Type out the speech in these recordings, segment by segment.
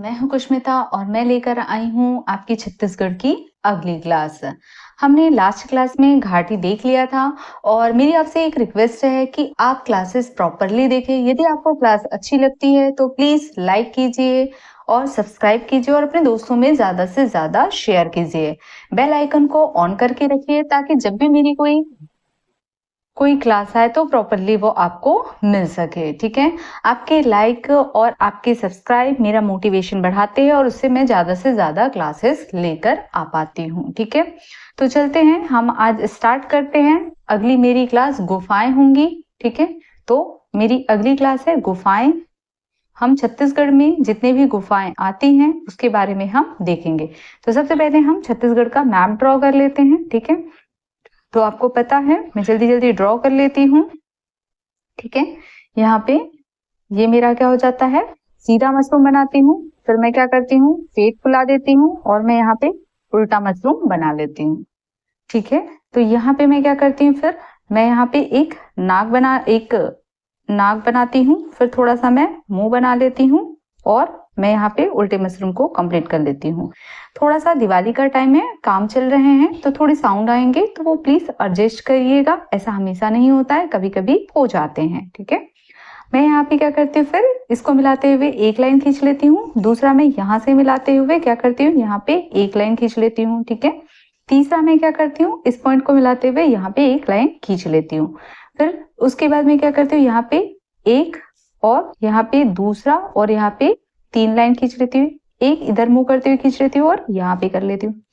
मैं हूं कुष्मिता और मैं लेकर आई हूं आपकी छत्तीसगढ़ की अगली क्लास। हमने लास्ट क्लास में घाटी देख लिया था और मेरी आपसे एक रिक्वेस्ट है कि आप क्लासेस प्रॉपरली देखें। यदि आपको क्लास अच्छी लगती है तो प्लीज लाइक कीजिए और सब्सक्राइब कीजिए और अपने दोस्तों में ज्यादा से ज्यादा शेयर कीजिए। बेल आइकन को ऑन करके रखिए ताकि जब भी मेरी कोई क्लास आए तो प्रॉपरली वो आपको मिल सके। ठीक है, आपके लाइक और आपके सब्सक्राइब मेरा मोटिवेशन बढ़ाते हैं और उससे मैं ज्यादा से ज्यादा क्लासेस लेकर आ पाती हूँ। ठीक है, तो चलते हैं, हम आज स्टार्ट करते हैं। अगली मेरी क्लास गुफाएं होंगी। ठीक है, तो मेरी अगली क्लास है गुफाएं। हम छत्तीसगढ़ में जितने भी गुफाएं आती हैं उसके बारे में हम देखेंगे। तो सबसे पहले हम छत्तीसगढ़ का मैप ड्रॉ कर लेते हैं। ठीक है, तो आपको पता है मैं जल्दी जल्दी ड्रॉ कर लेती हूँ। ठीक है, यहाँ पे ये मेरा क्या हो जाता है, सीधा मशरूम बनाती हूँ, फिर मैं क्या करती हूँ, पेट फुला देती हूँ और मैं यहाँ पे उल्टा मशरूम बना लेती हूँ। ठीक है, तो यहाँ पे मैं क्या करती हूँ, फिर मैं यहाँ पे एक नाक बनाती हूँ, फिर थोड़ा सा मैं मुंह बना लेती हूँ और मैं यहाँ पे उल्टे मशरूम को कंप्लीट कर लेती हूँ। थोड़ा सा दिवाली का टाइम है, काम चल रहे हैं तो थोड़ी साउंड आएंगे तो वो प्लीज एडजस्ट करिएगा। ऐसा हमेशा नहीं होता है, कभी कभी हो जाते हैं। ठीक है, मैं यहाँ पे क्या करती हूँ, फिर इसको मिलाते हुए एक लाइन खींच लेती हूँ। दूसरा मैं यहाँ से मिलाते हुए क्या करती हूँ, यहाँ पे एक लाइन खींच लेती हूँ। ठीक है, तीसरा मैं क्या करती हूँ, इस पॉइंट को मिलाते हुए यहाँ पे एक लाइन खींच लेती हूँ। फिर उसके बाद मैं क्या करती हूँ, यहाँ पे एक और यहाँ पे दूसरा और यहाँ पे 3 लाइन खींच लेती हूँ। एक इधर मुंह करते हुए खींच लेती हूँ और यहाँ पे कर लेती हूँ।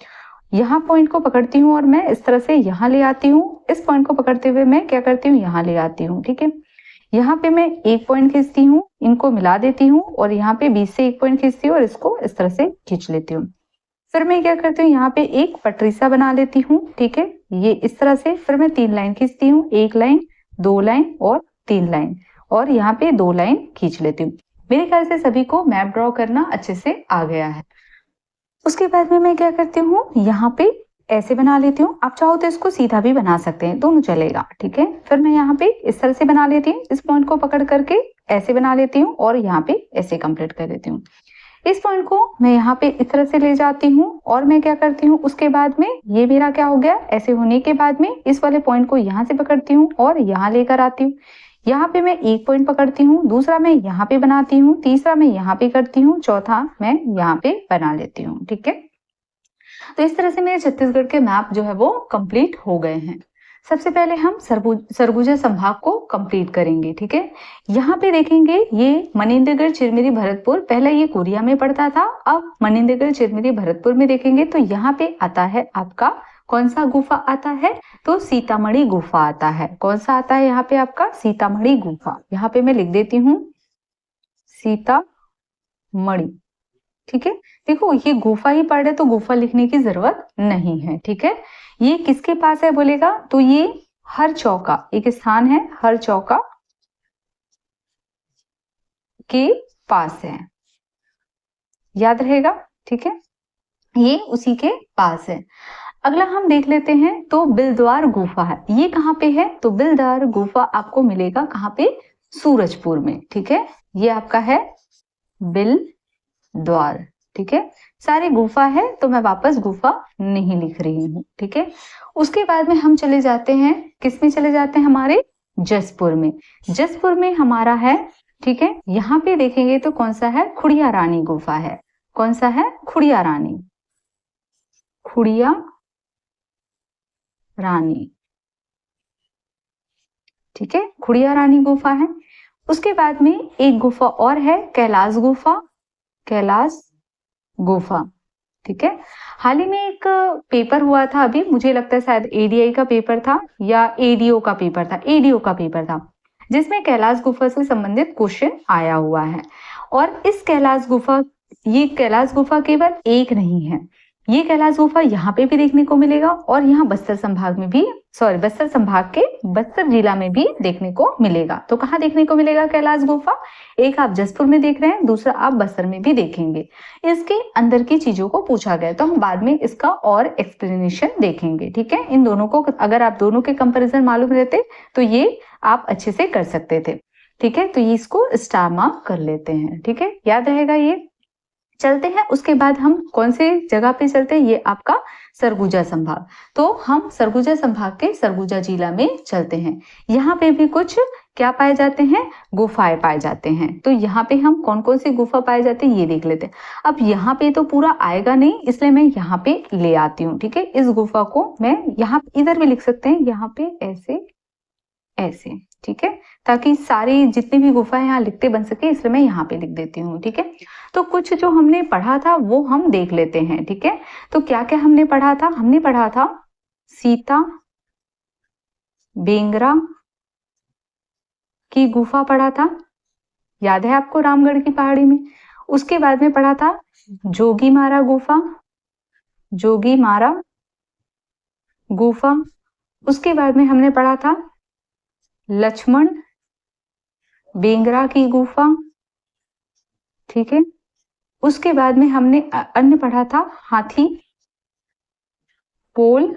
यहाँ पॉइंट को पकड़ती हूँ और मैं इस तरह से यहाँ ले आती हूँ। इस पॉइंट को पकड़ते हुए मैं क्या करती हूँ, यहाँ ले आती हूँ। ठीक है, यहाँ पे मैं एक पॉइंट खींचती हूँ, इनको मिला देती हूँ और यहाँ पे बीच से एक पॉइंट खींचती हूँ और इसको इस तरह से खींच लेती हूँ। फिर मैं क्या करती हूँ, यहाँ पे एक पटरी सा बना लेती हूँ। ठीक है, ये इस तरह से, फिर मैं 3 लाइन खींचती हूँ, 1 लाइन 2 लाइन और 3 लाइन और यहाँ पे 2 लाइन खींच लेती हूँ। मेरे ख्याल से सभी को मैप ड्रॉ करना अच्छे से आ गया है। उसके बाद में मैं क्या करती हूँ, यहाँ पे ऐसे बना लेती हूँ। आप चाहो तो इसको सीधा भी बना सकते हैं, दोनों चलेगा। ठीक है, फिर मैं यहाँ पे इस तरह से बना लेती हूँ, इस पॉइंट को पकड़ करके ऐसे बना लेती हूँ और यहाँ पे ऐसे कंप्लीट कर देती हूँ। इस पॉइंट को मैं यहाँ पे इस तरह से ले जाती हूँ और मैं क्या करती हूँ, उसके बाद में ये मेरा क्या हो गया, ऐसे होने के बाद में इस वाले पॉइंट को यहाँ से पकड़ती हूँ और यहाँ लेकर आती हूँ। यहाँ पे मैं एक पॉइंट पकड़ती हूँ, दूसरा मैं यहाँ पे बनाती हूँ, तीसरा मैं यहाँ पे करती हूँ, चौथा मैं यहाँ पे बना लेती हूँ। ठीक है, तो इस तरह से मेरे छत्तीसगढ़ के मैप जो है वो कंप्लीट हो गए हैं। सबसे पहले हम सरगुजा संभाग को कंप्लीट करेंगे। ठीक है, यहाँ पे देखेंगे ये मनिंदरगढ़, चिरमिरी, भरतपुर, पहले ये कोरिया में पड़ता था, अब मनिंदरगढ़, चिरमिरी, भरतपुर में देखेंगे तो यहाँ पे आता है आपका कौन सा गुफा आता है, तो सीतामढ़ी गुफा आता है। कौन सा आता है यहाँ पे आपका, सीतामढ़ी गुफा। यहाँ पे मैं लिख देती हूँ सीतामढ़ी। ठीक है, देखो ये गुफा ही पढ़ रहे तो गुफा लिखने की जरूरत नहीं है। ठीक है, ये किसके पास है बोलेगा, तो ये हर चौका एक स्थान है, हर चौका के पास है, याद रहेगा। ठीक है, ये उसी के पास है। अगला हम देख लेते हैं, तो बिलद्वार गुफा है, ये कहाँ पे है, तो बिलद्वार गुफा आपको मिलेगा कहाँ पे, सूरजपुर में। ठीक है, ये आपका है बिलद्वार। ठीक है, सारी गुफा है तो मैं वापस गुफा नहीं लिख रही हूँ। ठीक है, उसके बाद में हम चले जाते हैं, किस में चले जाते हैं, हमारे जसपुर में। जसपुर में हमारा है, ठीक है, यहाँ पे देखेंगे तो कौन सा है, खुड़िया रानी गुफा है। कौन सा है, खुड़िया रानी, खुड़िया रानी। ठीक है, खुड़िया रानी गुफा है। उसके बाद में एक गुफा और है, कैलाश गुफा, कैलाश गुफा। ठीक है, हाल ही में एक पेपर हुआ था अभी, मुझे लगता है शायद एडीआई का पेपर था या एडीओ का पेपर था, एडीओ का पेपर था, जिसमें कैलाश गुफा से संबंधित क्वेश्चन आया हुआ है। और इस कैलाश गुफा, ये कैलाश गुफा केवल एक नहीं है, ये कैलाश गुफा यहाँ पे भी देखने को मिलेगा और यहाँ बस्तर संभाग में भी, बस्तर संभाग के बस्तर जिला में भी देखने को मिलेगा। तो कहाँ देखने को मिलेगा कैलाश गुफा, एक आप जसपुर में देख रहे हैं, दूसरा आप बस्तर में भी देखेंगे। इसके अंदर की चीजों को पूछा गया तो हम बाद में इसका और एक्सप्लेनेशन देखेंगे। ठीक है, इन दोनों को अगर आप दोनों के कंपैरिजन मालूम रहते तो ये आप अच्छे से कर सकते थे। ठीक है, तो ये इसको स्टार मार्क कर लेते हैं। ठीक है, याद रहेगा ये। चलते हैं उसके बाद हम कौन से जगह पे चलते हैं, ये आपका सरगुजा संभाग। तो हम सरगुजा संभाग के सरगुजा जिला में चलते हैं। यहाँ पे भी कुछ क्या पाए जाते हैं, गुफाएं पाए जाते हैं। तो यहाँ पे हम कौन कौन सी गुफा पाए जाते हैं ये देख लेते हैं। अब यहाँ पे तो पूरा आएगा नहीं, इसलिए मैं यहाँ पे ले आती हूँ। ठीक है, इस गुफा को मैं यहाँ इधर भी लिख सकते हैं, यहाँ पे ऐसे ऐसे। ठीक है, ताकि सारी जितनी भी गुफाएं यहाँ लिखते बन सके, इसलिए मैं यहाँ पे लिख देती हूँ। ठीक है, तो कुछ जो हमने पढ़ा था वो हम देख लेते हैं। ठीक है, तो क्या क्या हमने पढ़ा था, हमने पढ़ा था सीता बेंगरा की गुफा पढ़ा था, याद है आपको, रामगढ़ की पहाड़ी में। उसके बाद में पढ़ा था जोगी मारा गुफा, जोगी मारा गुफा। उसके बाद में हमने पढ़ा था लक्ष्मण बेंगरा की गुफा। ठीक है, उसके बाद में हमने अन्य पढ़ा था हाथी पोल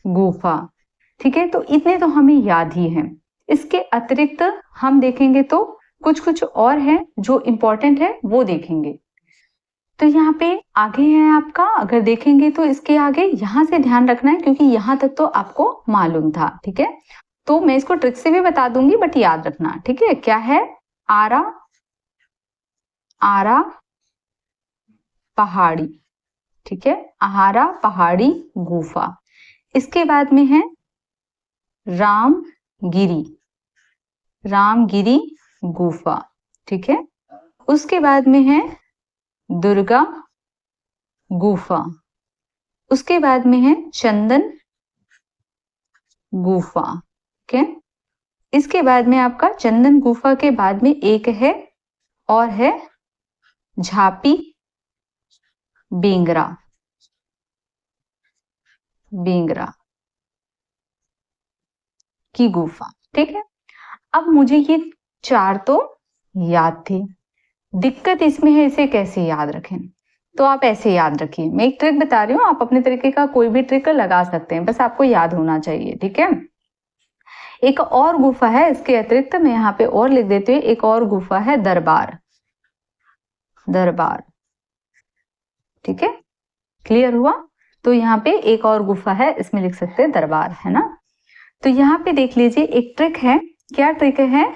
गुफा। ठीक है, तो इतने तो हमें याद ही हैं। इसके अतिरिक्त हम देखेंगे तो कुछ कुछ और है जो इंपॉर्टेंट है, वो देखेंगे। तो यहाँ पे आगे है आपका, अगर देखेंगे तो इसके आगे यहाँ से ध्यान रखना है, क्योंकि यहाँ तक तो आपको मालूम था। ठीक है, तो मैं इसको ट्रिक से भी बता दूंगी, बट याद रखना। ठीक है, क्या है, आरा आरा पहाड़ी। ठीक है, आहारा पहाड़ी गुफा। इसके बाद में है रामगिरी, रामगिरी गुफा। ठीक है, उसके बाद में है दुर्गा गुफा। उसके बाद में है चंदन गुफा। ठीक है, इसके बाद में आपका चंदन गुफा के बाद में एक है और है झापी बेंगरा, बेंगरा की गुफा। ठीक है, अब मुझे ये चार तो याद थे, दिक्कत इसमें है इसे कैसे याद रखें। तो आप ऐसे याद रखिए, मैं एक ट्रिक बता रही हूँ, आप अपने तरीके का कोई भी ट्रिक लगा सकते हैं, बस आपको याद होना चाहिए। ठीक है, एक और गुफा है इसके अतिरिक्त, मैं यहाँ पे और लिख देती हूँ, एक और गुफा है दरबार, दरबार। ठीक है, क्लियर हुआ। तो यहाँ पे एक और गुफा है, इसमें लिख सकते हैं दरबार, है ना। तो यहाँ पे देख लीजिए एक ट्रिक है, क्या ट्रिक है,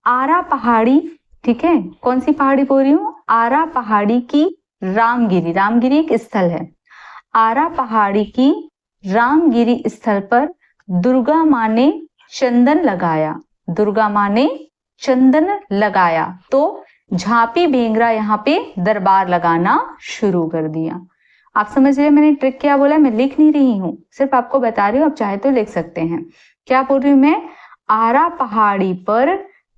आरा पहाड़ी। ठीक है, कौन सी पहाड़ी बोल रही हूँ, आरा पहाड़ी की रामगिरी, रामगिरी एक स्थल है, आरा पहाड़ी की रामगिरी स्थल पर दुर्गा माँ ने चंदन लगाया, दुर्गा माँ ने चंदन लगाया, तो झापी बेंगरा यहाँ पे दरबार लगाना शुरू कर दिया। आप समझ रहे मैंने ट्रिक क्या बोला, मैं लिख नहीं रही हूँ, सिर्फ आपको बता रही हूँ, आप चाहे तो लिख सकते हैं। क्या बोल रही हूँ मैं, आरा पहाड़ी पर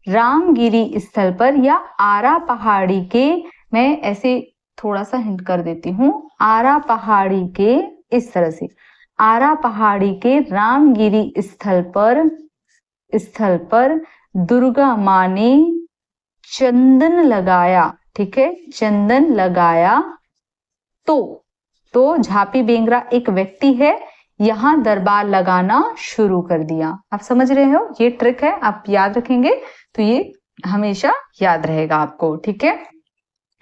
रामगिरी स्थल पर, या आरा पहाड़ी के, मैं ऐसे थोड़ा सा हिंट कर देती हूँ, आरा पहाड़ी के, इस तरह से, आरा पहाड़ी के रामगिरी स्थल पर दुर्गा माँ ने चंदन लगाया। ठीक है, चंदन लगाया, तो झापी बेंगरा एक व्यक्ति है, यहां दरबार लगाना शुरू कर दिया। आप समझ रहे हो, ये ट्रिक है, आप याद रखेंगे तो ये हमेशा याद रहेगा आपको। ठीक है,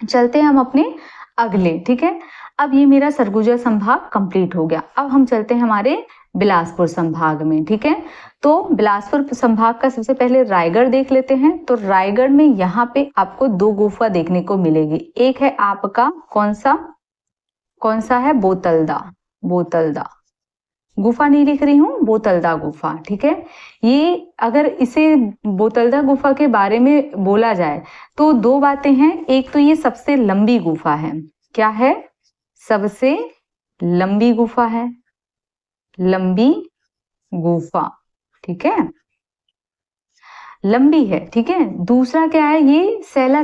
चलते हैं हम अपने अगले। ठीक है, अब ये मेरा सरगुजा संभाग कंप्लीट हो गया, अब हम चलते हैं हमारे बिलासपुर संभाग में। ठीक है, तो बिलासपुर संभाग का सबसे पहले रायगढ़ देख लेते हैं। तो रायगढ़ में यहाँ पे आपको दो गुफा देखने को मिलेगी, एक है आपका कौन सा है, बोतलदा, बोतलदा गुफा नहीं लिख रही हूँ, बोतलदा गुफा। ठीक है, ये अगर इसे बोतलदा गुफा के बारे में बोला जाए तो दो बातें हैं, एक तो ये सबसे लंबी गुफा है, क्या है, सबसे लंबी गुफा है, लंबी गुफा। ठीक है, लंबी है। ठीक है, दूसरा क्या है, ये सैला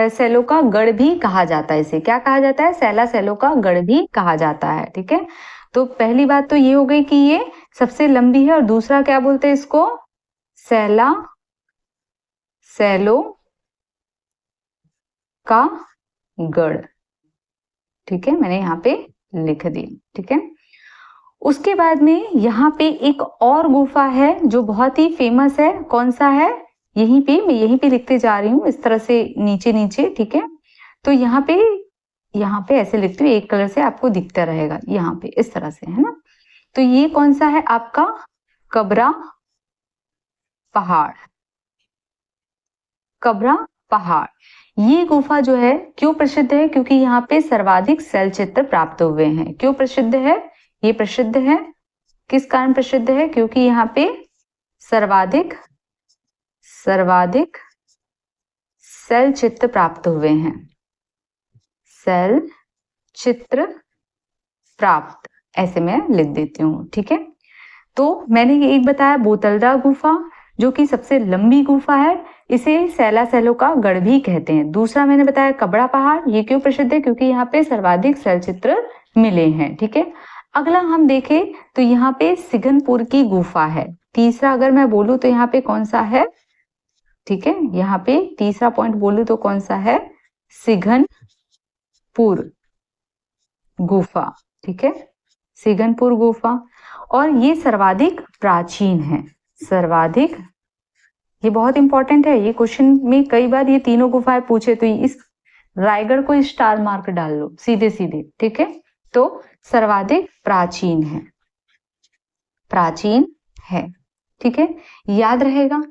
सैलो का गढ़ भी कहा जाता है, इसे क्या कहा जाता है, सैला सैलो का गढ़ भी कहा जाता है। ठीक है, तो पहली बात तो ये हो गई कि ये सबसे लंबी है, और दूसरा क्या बोलते हैं इसको, सैला सैलो का गढ़। ठीक है, मैंने यहाँ पे लिख दी। ठीक है, उसके बाद में यहाँ पे एक और गुफा है जो बहुत ही फेमस है, कौन सा है, यहीं पे मैं यहीं पे लिखते जा रही हूँ इस तरह से नीचे नीचे। ठीक है, तो यहाँ पे ऐसे लिखती हूँ, एक कलर से आपको दिखता रहेगा यहाँ पे इस तरह से, है ना। तो ये कौन सा है आपका कबरा पहाड़। कबरा पहाड़, ये गुफा जो है क्यों प्रसिद्ध है? क्योंकि यहाँ पे सर्वाधिक शैल चित्र प्राप्त हुए हैं। क्यों प्रसिद्ध है? ये प्रसिद्ध है किस कारण प्रसिद्ध है? क्योंकि यहाँ पे सर्वाधिक शैल चित्र प्राप्त हुए हैं। शैल चित्र प्राप्त, ऐसे मैं लिख देती हूँ, ठीक है। तो मैंने एक बताया बोतलदा गुफा, जो कि सबसे लंबी गुफा है, इसे सैला सैलों का गढ़ भी कहते हैं। दूसरा मैंने बताया कबरा पहाड़, ये क्यों प्रसिद्ध है? क्योंकि यहाँ पे सर्वाधिक शैल चित्र मिले हैं, ठीक है। अगला हम देखें तो यहाँ पे सिघनपुर की गुफा है। तीसरा अगर मैं बोलूं तो यहाँ पे कौन सा है? ठीक है, यहाँ पे तीसरा पॉइंट बोलूं तो कौन सा है? सिघनपुर गुफा, ठीक है, सिघनपुर गुफा। और ये सर्वाधिक प्राचीन है। सर्वाधिक, ये बहुत इंपॉर्टेंट है, ये क्वेश्चन में कई बार ये तीनों गुफाएं पूछे, तो इस रायगढ़ को स्टार मार्क डाल लो सीधे सीधे, ठीक है। तो सर्वाधिक प्राचीन है, प्राचीन है, ठीक है, याद रहेगा।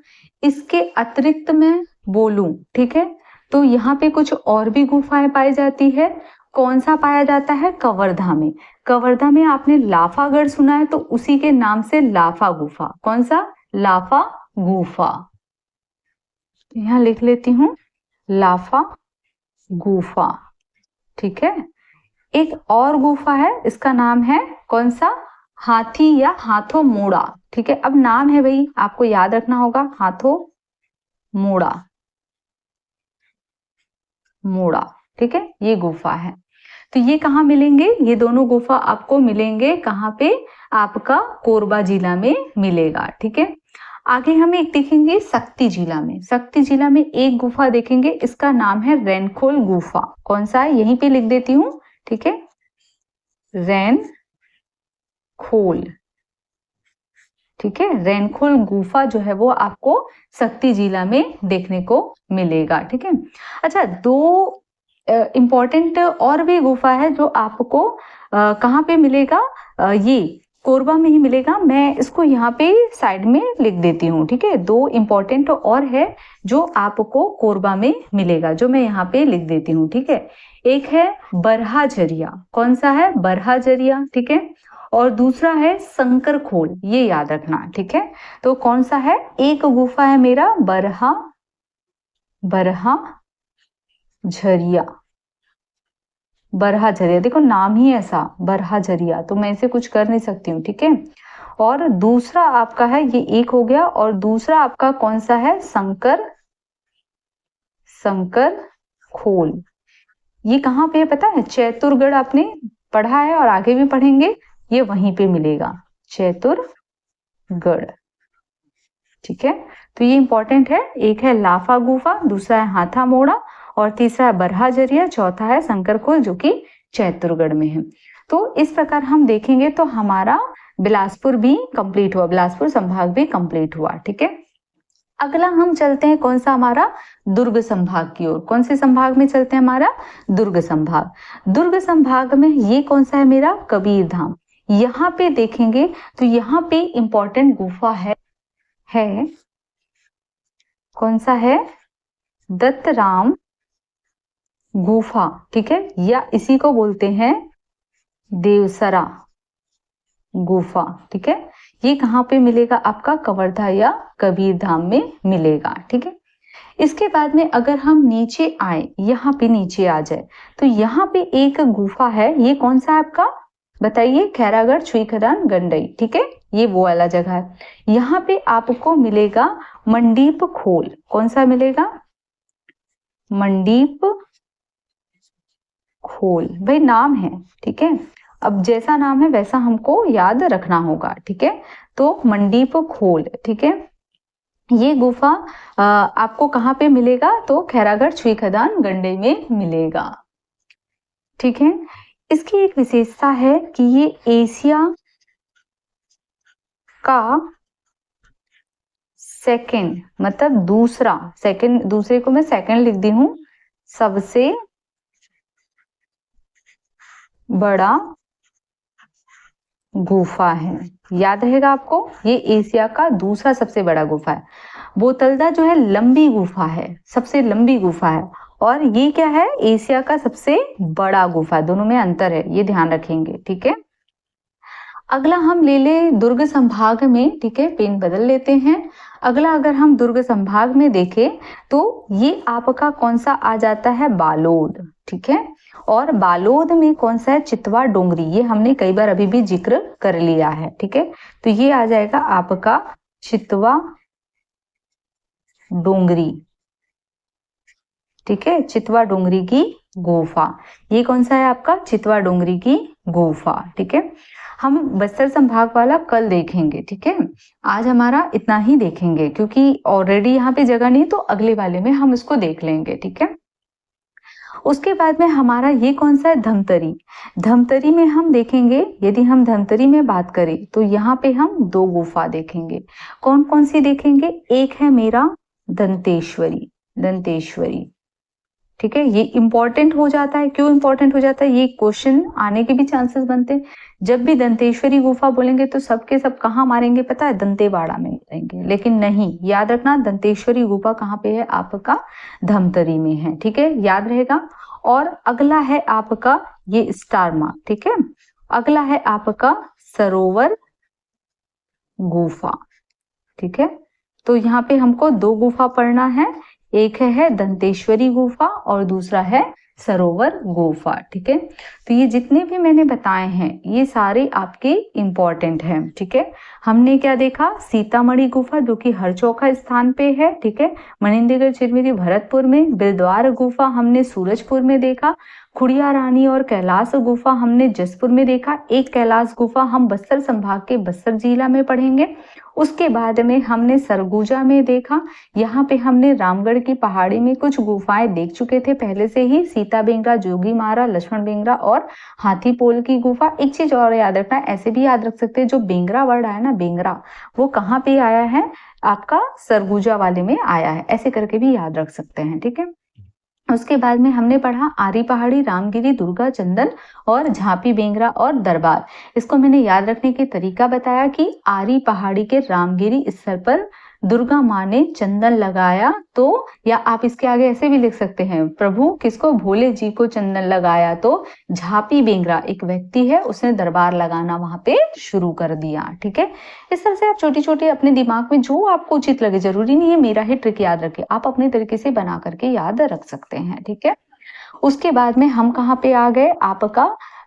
इसके अतिरिक्त मैं बोलूं, ठीक है, तो यहाँ पे कुछ और भी गुफाएं पाई जाती है। कौन सा पाया जाता है? कवर्धा में। कवर्धा में आपने लाफागढ़ सुना है, तो उसी के नाम से लाफा गुफा। कौन सा? लाफा गुफा। यहां लिख लेती हूं, लाफा गुफा, ठीक है। एक और गुफा है, इसका नाम है कौन सा? हाथी या हाथों मोड़ा, ठीक है। अब नाम है भाई, आपको याद रखना होगा, हाथों मोड़ा, मोड़ा, ठीक है, ये गुफा है। तो ये कहाँ मिलेंगे? ये दोनों गुफा आपको मिलेंगे कहाँ पे? आपका कोरबा जिला में मिलेगा, ठीक है। आगे हम एक देखेंगे शक्ति जिला में। शक्ति जिला में एक गुफा देखेंगे, इसका नाम है रैनखोल गुफा। कौन सा है? यहीं पे लिख देती हूँ, ठीक है, रैनखोल, ठीक है। रैनखोल गुफा जो है वो आपको शक्ति जिला में देखने को मिलेगा, ठीक है। अच्छा, दो इंपॉर्टेंट और भी गुफा है जो आपको कहाँ पे मिलेगा? ये कोरबा में ही मिलेगा। मैं इसको यहाँ पे साइड में लिख देती हूँ, ठीक है। दो इंपॉर्टेंट और है जो आपको कोरबा में मिलेगा, जो मैं यहाँ पे लिख देती हूँ, ठीक है। एक है बरहा जरिया। कौन सा है? बरहा जरिया, ठीक है। और दूसरा है शंकर खोल, ये याद रखना, ठीक है। तो कौन सा है? एक गुफा है मेरा बरहा झरिया। बरहा झरिया, देखो नाम ही ऐसा बरहा झरिया, तो मैं इसे कुछ कर नहीं सकती हूँ, ठीक है। और दूसरा आपका है, ये एक हो गया, और दूसरा आपका कौन सा है? शंकर खोल। ये कहाँ पे है पता है? चैतुरगढ़ आपने पढ़ा है और आगे भी पढ़ेंगे, ये वहीं पे मिलेगा, चैतुरगढ़, ठीक है। तो ये इंपॉर्टेंट है। एक है लाफा गुफा, दूसरा है हाथा मोड़ा, और तीसरा है बरहा जरिया, चौथा है शंकर खोल जो कि चैतुरगढ़ में है। तो इस प्रकार हम देखेंगे तो हमारा बिलासपुर भी कंप्लीट हुआ, बिलासपुर संभाग भी कंप्लीट हुआ, ठीक है। अगला हम चलते हैं कौन सा? हमारा दुर्ग संभाग की ओर। कौन से संभाग में चलते हैं? हमारा दुर्ग संभाग। दुर्ग संभाग में ये कौन सा है मेरा? कबीर धाम। यहाँ पे देखेंगे तो यहाँ पे इंपॉर्टेंट गुफा है कौन सा है? दत्तराम गुफा, ठीक है, या इसी को बोलते हैं देवसरा गुफा, ठीक है। ये कहाँ पे मिलेगा? आपका कवर्धा या कबीर धाम में मिलेगा, ठीक है। इसके बाद में अगर हम नीचे आए, यहाँ पे नीचे आ जाए, तो यहाँ पे एक गुफा है, ये कौन सा है आपका? बताइए। खैरागढ़, छुईखदान, गंडई, ठीक है, ये वो वाला जगह है। यहाँ पे आपको मिलेगा मंडीप खोल। कौन सा मिलेगा? मंडीप खोल, भाई नाम है, ठीक है। अब जैसा नाम है वैसा हमको याद रखना होगा, ठीक है। तो मंडीप खोल, ठीक है, ये गुफा आपको कहाँ पे मिलेगा? तो खैरागढ़, छुईखदान, गंडई में मिलेगा, ठीक है। इसकी एक विशेषता है कि ये एशिया का सेकंड, मतलब दूसरे को मैं सेकंड लिख दी हूं, सबसे बड़ा गुफा है। याद रहेगा आपको, ये एशिया का दूसरा सबसे बड़ा गुफा है। बोतलदा जो है लंबी गुफा है, सबसे लंबी गुफा है, और ये क्या है, एशिया का सबसे बड़ा गुफा। दोनों में अंतर है, ये ध्यान रखेंगे, ठीक है। अगला हम ले ले दुर्ग संभाग में, ठीक है, पेन बदल लेते हैं। अगला अगर हम दुर्ग संभाग में देखें तो ये आपका कौन सा आ जाता है, बालोद, ठीक है। और बालोद में कौन सा है, चितवा डोंगरी, ये हमने कई बार अभी भी जिक्र कर लिया है, ठीक है। तो ये आ जाएगा आपका चितवा डोंगरी, ठीक है, चितवा डोंगरी की गुफा। ये कौन सा है आपका, चितवा डोंगरी की गुफा, ठीक है। हम बस्तर संभाग वाला कल देखेंगे, ठीक है। आज हमारा इतना ही देखेंगे क्योंकि ऑलरेडी यहाँ पे जगह नहीं, तो अगले वाले में हम इसको देख लेंगे, ठीक है। उसके बाद में हमारा ये कौन सा है, धमतरी। धमतरी में हम देखेंगे, यदि हम धमतरी में बात करें तो यहाँ पे हम दो गुफा देखेंगे। कौन कौन सी देखेंगे, एक है मेरा दंतेश्वरी, दंतेश्वरी, ठीक है। ये इंपॉर्टेंट हो जाता है, क्यों इंपॉर्टेंट हो जाता है, ये क्वेश्चन आने के भी चांसेस बनते हैं। जब भी दंतेश्वरी गुफा बोलेंगे तो सबके सब कहाँ मारेंगे पता है, दंतेवाड़ा में मारेंगे, लेकिन नहीं, याद रखना दंतेश्वरी गुफा कहाँ पे है, आपका धमतरी में है, ठीक है, याद रहेगा। और अगला है आपका ये स्टार मार्क, ठीक है। अगला है आपका सरोवर गुफा, ठीक है। तो यहाँ पे हमको दो गुफा पढ़ना है, एक है दंतेश्वरी गुफा और दूसरा है सरोवर गुफा, ठीक है। तो ये जितने भी मैंने बताए हैं ये सारे आपके इंपॉर्टेंट हैं, ठीक है। हमने क्या देखा, सीतामढ़ी गुफा जो कि हर चौथा स्थान पे है, ठीक है। मनिंदीगढ़ चिरमिरी भरतपुर में, बिलद्वार गुफा हमने सूरजपुर में देखा, खुड़िया रानी और कैलाश गुफा हमने जसपुर में देखा। एक कैलाश गुफा हम बस्तर संभाग के बस्तर जिला में पढ़ेंगे। उसके बाद में हमने सरगुजा में देखा, यहाँ पे हमने रामगढ़ की पहाड़ी में कुछ गुफाएं देख चुके थे पहले से ही, सीता बेंगरा, जोगी मारा, लक्ष्मण बेंगरा और हाथी पोल की गुफा। एक चीज और याद रखना, ऐसे भी याद रख सकते हैं, जो बेंगरा वर्ड आया ना, बेंगरा, वो कहाँ पे आया है, आपका सरगुजा वाले में आया है, ऐसे करके भी याद रख सकते हैं, ठीक है। उसके बाद में हमने पढ़ा आरी पहाड़ी, रामगिरी, दुर्गा, चंदन और झांपी बेंगरा और दरबार। इसको मैंने याद रखने के तरीका बताया कि आरी पहाड़ी के रामगिरी स्थल पर दुर्गा माँ ने चंदन लगाया, तो या आप इसके आगे ऐसे भी लिख सकते हैं, प्रभु किसको, भोले जी को चंदन लगाया। तो झांपी बेंगरा एक व्यक्ति है, उसने दरबार लगाना वहां पे शुरू कर दिया, ठीक है। इस तरह से आप छोटी छोटी अपने दिमाग में जो आपको उचित लगे, जरूरी नहीं है मेरा ही ट्रिक याद रखे, आप अपने तरीके से बना करके याद रख सकते हैं, ठीक है। उसके बाद में हम कहाँ पे आ गए,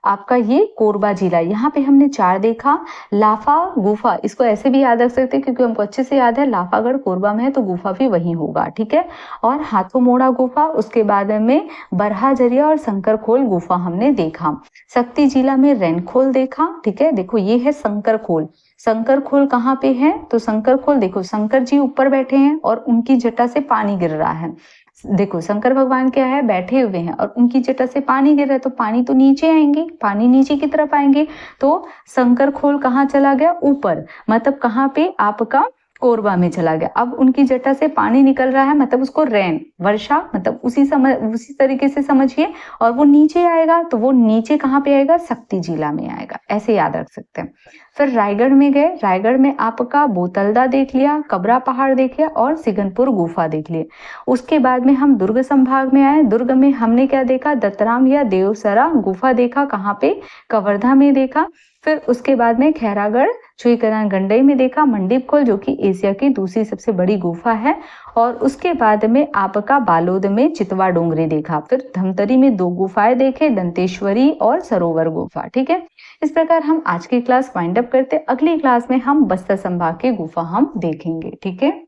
आपका ये कोरबा जिला, यहाँ पे हमने 4 देखा। लाफा गुफा, इसको ऐसे भी याद रख सकते हैं क्योंकि हमको अच्छे से याद है, लाफागढ़ कोरबा में है तो गुफा भी वही होगा, ठीक है। और हाथों मोड़ा गुफा, उसके बाद में बरहा जरिया और शंकरखोल गुफा हमने देखा। शक्ति जिला में रैनखोल देखा, ठीक है। देखो ये है शंकरखोल, शंकरखोल कहाँ पे है, तो शंकरखोल देखो शंकर जी ऊपर बैठे हैं और उनकी जटा से पानी गिर रहा है। देखो शंकर भगवान क्या है, बैठे हुए हैं और उनकी जटा से पानी गिर रहा है, तो पानी तो नीचे आएंगे, पानी नीचे की तरफ आएंगे, तो शंकर खोल कहाँ चला गया, ऊपर, मतलब कहाँ पे, आपका कोरबा में चला गया। अब उनकी जटा से पानी निकल रहा है, मतलब उसको रैन, वर्षा, मतलब उसी तरीके से समझिए। और वो नीचे आएगा तो वो नीचे कहाँ पे आएगा, शक्ति जिला में आएगा, ऐसे याद रख सकते हैं। फिर रायगढ़ में गए, रायगढ़ में आपका बोतलदा देख लिया, कबरा पहाड़ देख लिया और सिगनपुर गुफा देख लिए। उसके बाद में हम दुर्ग संभाग में आए, दुर्ग में हमने क्या देखा, दत्तराम या देवसरा गुफा देखा, कहाँ पे, कवर्धा में देखा। फिर उसके बाद में खैरागढ़ चुईकरान गंडई में देखा, मंडीप खोल जो कि एशिया की दूसरी सबसे बड़ी गुफा है। और उसके बाद में आपका बालोद में चितवा डोंगरी देखा। फिर धमतरी में 2 गुफाएं देखे, दंतेश्वरी और सरोवर गुफा, ठीक है। इस प्रकार हम आज की क्लास वाइंड अप करते, अगली क्लास में हम बस्तर संभाग की गुफा हम देखेंगे, ठीक है।